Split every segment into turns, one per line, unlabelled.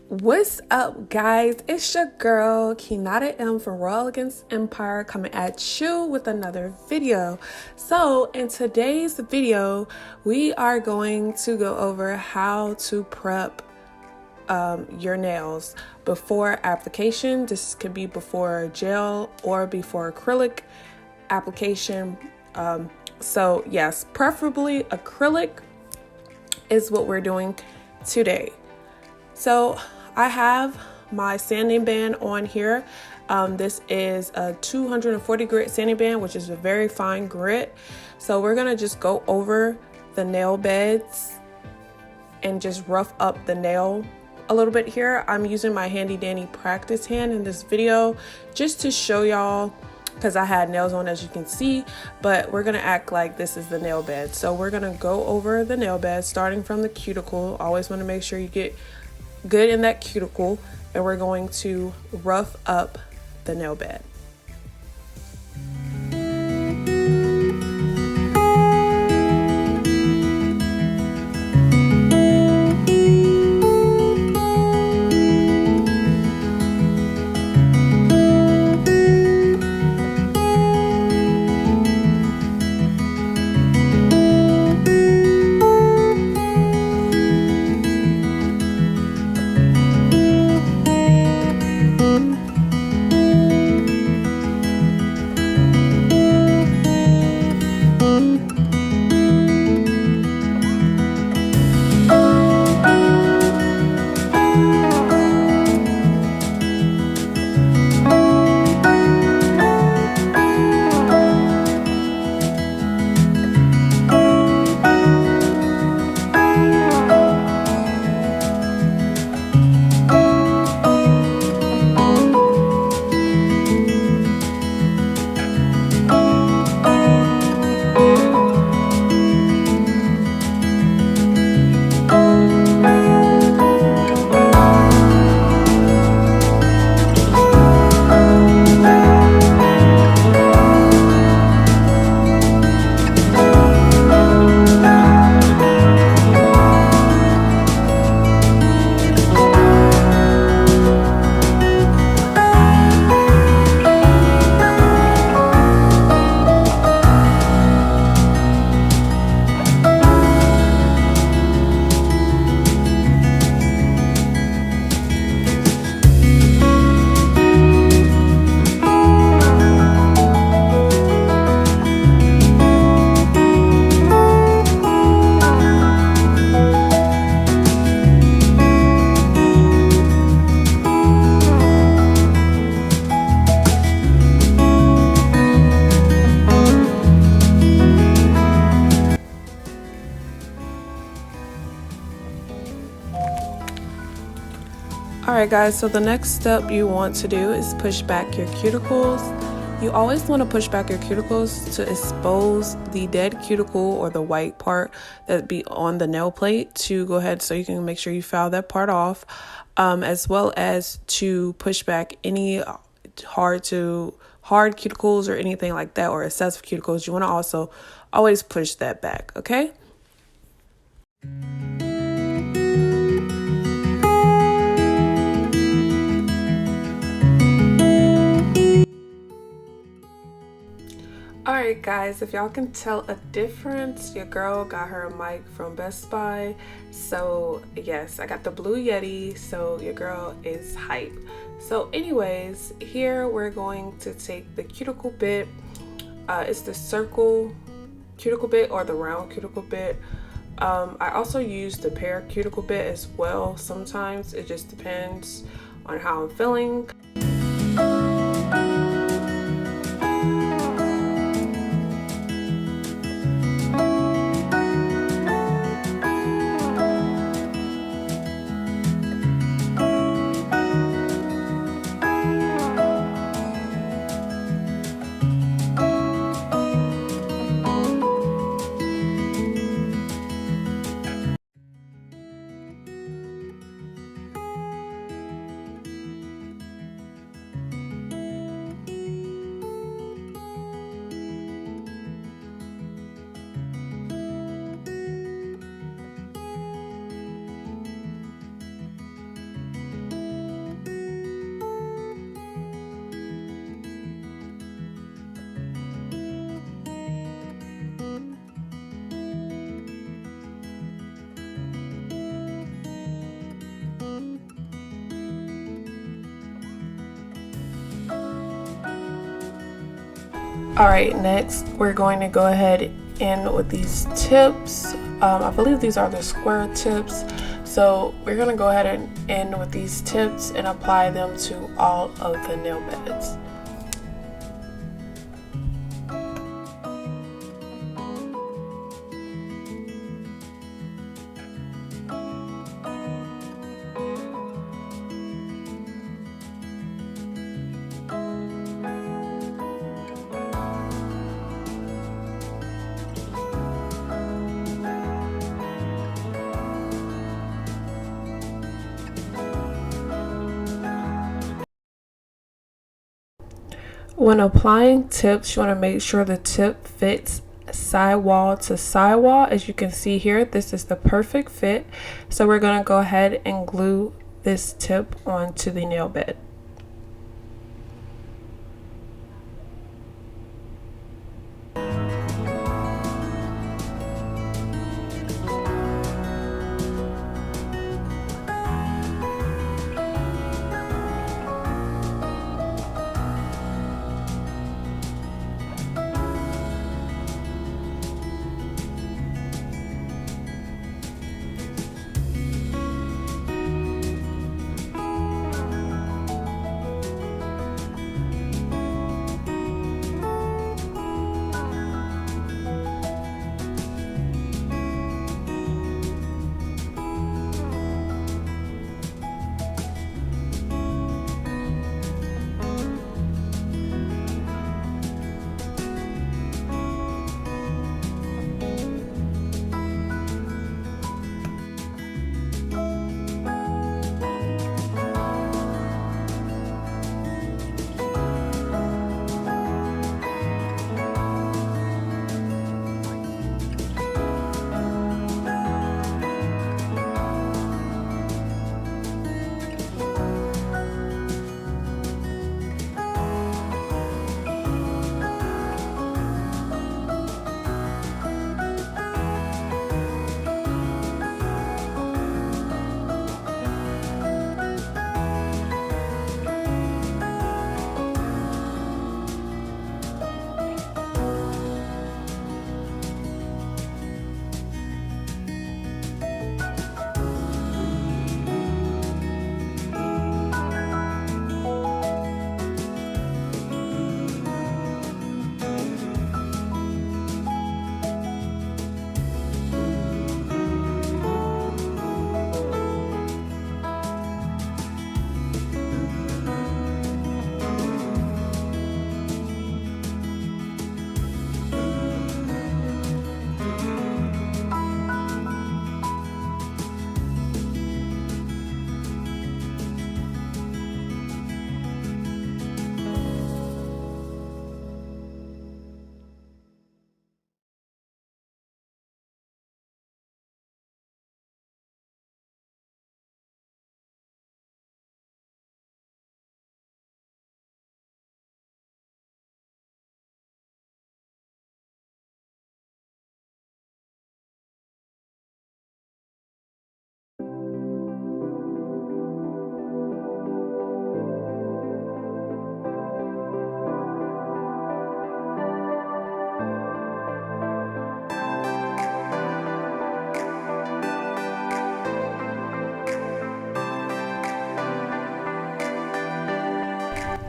What's up, guys? It's your girl Kinata M from Royal Elegance Empire coming at you with another video. So in today's video, we are going to go over how to prep your nails before application. This could be before gel or before acrylic application. So yes, preferably acrylic is what we're doing today. So I have my sanding band on here. This is a 240 grit sanding band, which is a very fine grit. So we're gonna just go over the nail beds and just rough up the nail a little bit here. I'm using my handy dandy practice hand in this video just to show y'all, because I had nails on, as you can see, but we're gonna act like this is the nail bed. So we're gonna go over the nail bed starting from the cuticle. Always want to make sure you get good in that cuticle, and we're going to rough up the nail bed. Alright guys, so the next step you want to do is push back your cuticles. You always want to push back your cuticles to expose the dead cuticle or the white part that be on the nail plate, to go ahead so you can make sure you file that part off, as well as to push back any hard cuticles or anything like that, or excessive cuticles. You want to also always push that back, okay? Alright guys, if y'all can tell a difference, your girl got her mic from Best Buy. So yes, I got the blue YETI, so your girl is hype. So anyways, here we're going to take the cuticle bit. It's the circle cuticle bit or the round cuticle bit. I also use the pear cuticle bit as well sometimes. It just depends on how I'm feeling. Alright, next we're going to go ahead in with these tips. I believe these are the square tips. So we're going to go ahead and end with these tips and apply them to all of the nail beds. When applying tips, you want to make sure the tip fits sidewall to sidewall. As you can see here, this is the perfect fit. So we're going to go ahead and glue this tip onto the nail bed.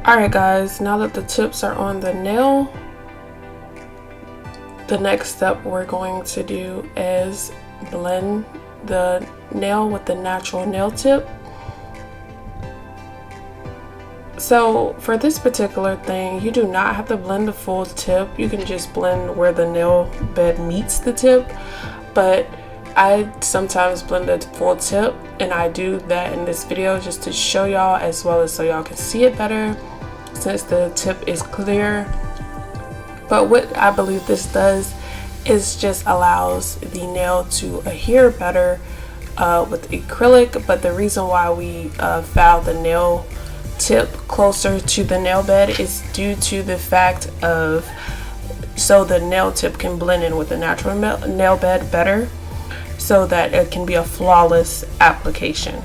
Alright guys, now that the tips are on the nail, the next step we're going to do is blend the nail with the natural nail tip. So for this particular thing, you do not have to blend the full tip. You can just blend where the nail bed meets the tip, but I sometimes blend the full tip, and I do that in this video just to show y'all, as well as so y'all can see it better since the tip is clear. But what I believe this does is just allows the nail to adhere better with acrylic. But the reason why we filed the nail tip closer to the nail bed is due to the fact of so the nail tip can blend in with the natural nail bed better, so that it can be a flawless application.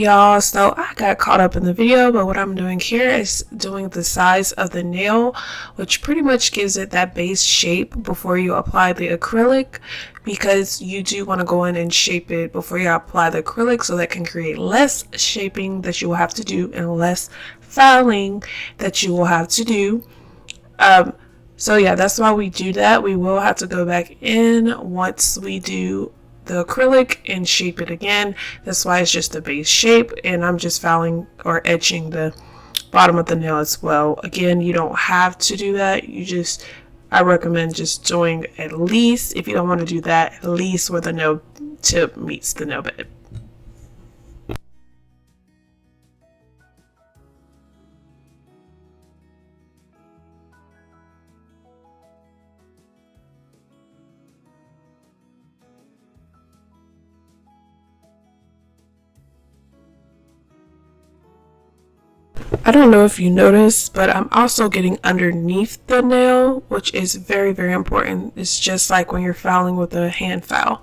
Y'all, so I got caught up in the video, but what I'm doing here is doing the size of the nail, which pretty much gives it that base shape before you apply the acrylic, because you do want to go in and shape it before you apply the acrylic, so that can create less shaping that you will have to do and less filing that you will have to do. So yeah, that's why we do that. We will have to go back in once we do the acrylic and shape it again. That's why it's just a base shape, and I'm just filing or etching the bottom of the nail as well. Again, you don't have to do that. I recommend just doing at least, if you don't want to do that, at least where the nail tip meets the nail bed. I don't know if you noticed, but I'm also getting underneath the nail, which is very, very important. It's just like when you're filing with a hand file.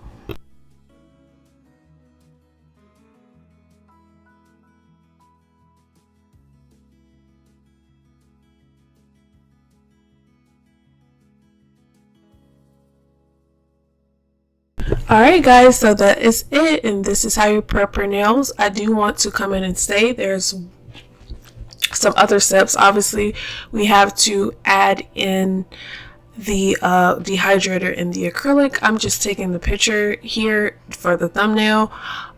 Alright guys, so that is it, and this is how you prep your nails. I do want to come in and say there's some other steps. Obviously, we have to add in the dehydrator and the acrylic. I'm just taking the picture here for the thumbnail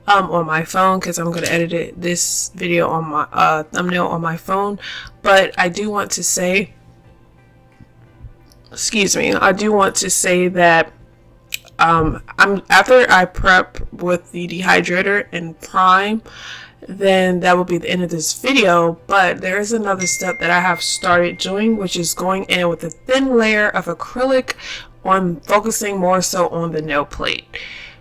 on my phone, because I'm going to edit this video on my thumbnail on my phone. But I do want to say, I do want to say that after I prep with the dehydrator and prime, then that will be the end of this video. But there is another step that I have started doing, which is going in with a thin layer of acrylic on focusing more so on the nail plate.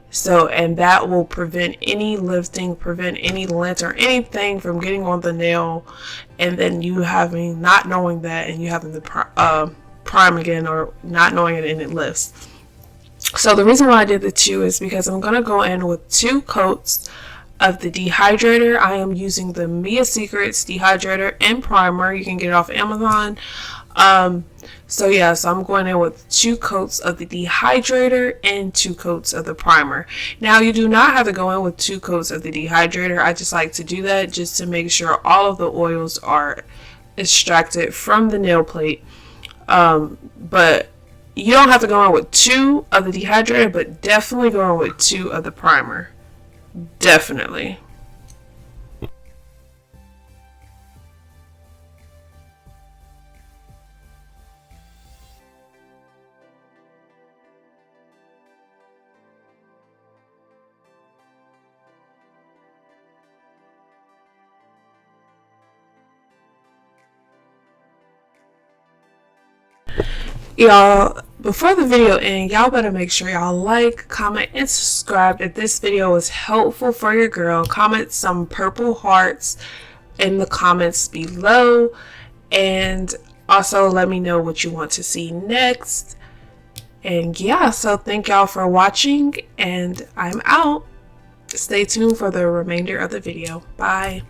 So, and that will prevent any lifting, prevent any lint or anything from getting on the nail, and then you not knowing that, and you having the prime again, or not knowing it and it lifts. So the reason why I did the two is because I'm going to go in with 2 coats of the dehydrator. I am using the Mia Secrets dehydrator and primer. You can get it off Amazon. So yeah, so I'm going in with 2 coats of the dehydrator and 2 coats of the primer. Now, you do not have to go in with 2 coats of the dehydrator. I just like to do that just to make sure all of the oils are extracted from the nail plate. But you don't have to go in with 2 of the dehydrator, but definitely go in with 2 of the primer. Definitely. Y'all, before the video ends, y'all better make sure y'all like, comment, and subscribe. If this video was helpful for your girl, comment some purple hearts in the comments below, and also let me know what you want to see next. And yeah, so thank y'all for watching, and I'm out. Stay tuned for the remainder of the video. Bye.